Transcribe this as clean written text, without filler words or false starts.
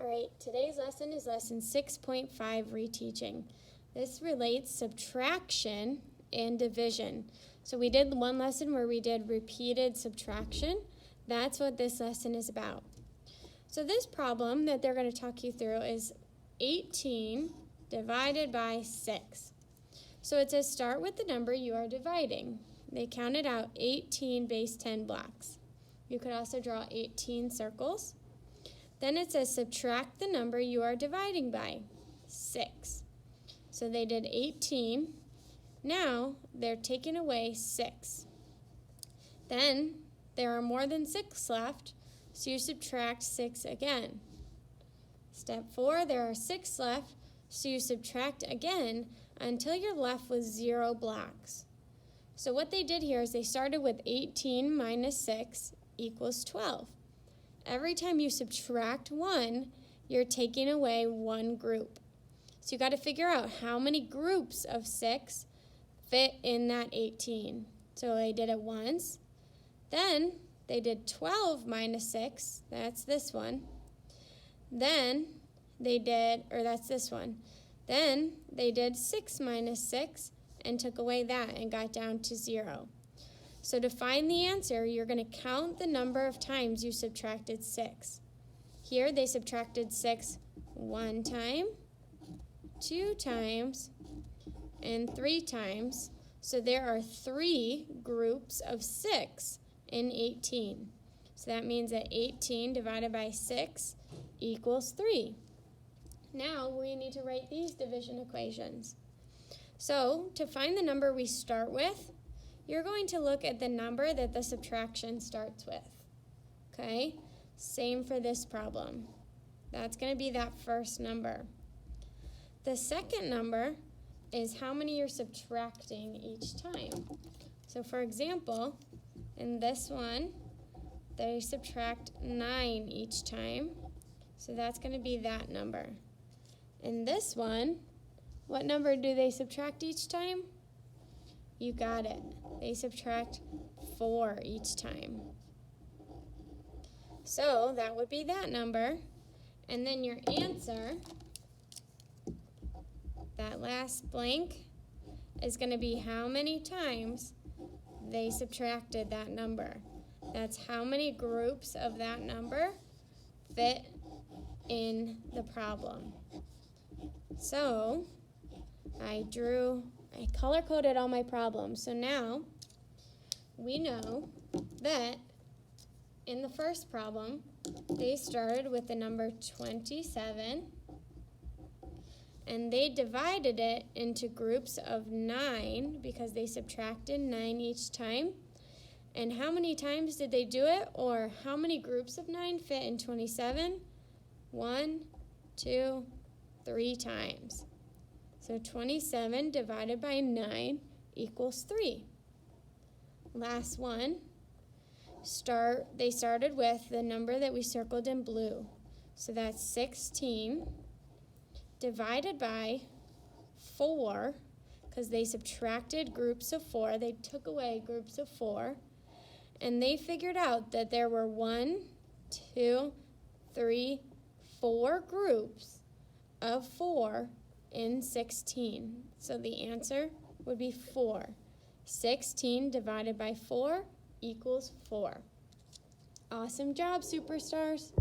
Alright, today's lesson is lesson 6.5, Reteaching. This relates subtraction and division. So we did one lesson where we did repeated subtraction. That's what this lesson is about. So this problem that they're going to talk you through is 18 divided by 6. So it says start with the number you are dividing. They counted out 18 base 10 blocks. You could also draw 18 circles. Then it says subtract the number you are dividing by, 6. So they did 18. Now they're taking away 6. Then there are more than 6 left, so you subtract 6 again. Step 4, there are 6 left, so you subtract again until you're left with 0 blocks. So what they did here is they started with 18 minus 6 equals 12. Every time you subtract 1, you're taking away 1 group. So you got to figure out how many groups of 6 fit in that 18. So they did it once. Then they did 12 minus 6. That's this one. Then they did, or that's this one. Then they did 6 minus 6 and took away that and got down to 0. So to find the answer, you're going to count the number of times you subtracted 6. Here they subtracted 6 1 time, 2 times, and 3 times. So there are 3 groups of 6 in 18. So that means that 18 divided by 6 equals 3. Now we need to write these division equations. So to find the number we start with, you're going to look at the number that the subtraction starts with. Okay? Same for this problem. That's going to be that first number. The second number is how many you're subtracting each time. So for example, in this one, they subtract 9 each time. So that's going to be that number. In this one, what number do they subtract each time? You got it. They subtract 4 each time. So that would be that number. And then your answer, that last blank, is going to be how many times they subtracted that number. That's how many groups of that number fit in the problem. So I color-coded all my problems. So now we know that in the first problem, they started with the number 27, and they divided it into groups of 9 because they subtracted 9 each time. And how many times did they do it, or how many groups of 9 fit in 27? 1, 2, 3 times. So 27 divided by 9 equals 3. Last one, they started with the number that we circled in blue. So that's 16 divided by 4, because they subtracted groups of 4. They took away groups of 4. And they figured out that there were 1, 2, 3, 4 groups of 4 in 16. So the answer would be 4. 16 divided by 4 equals 4. Awesome job, superstars.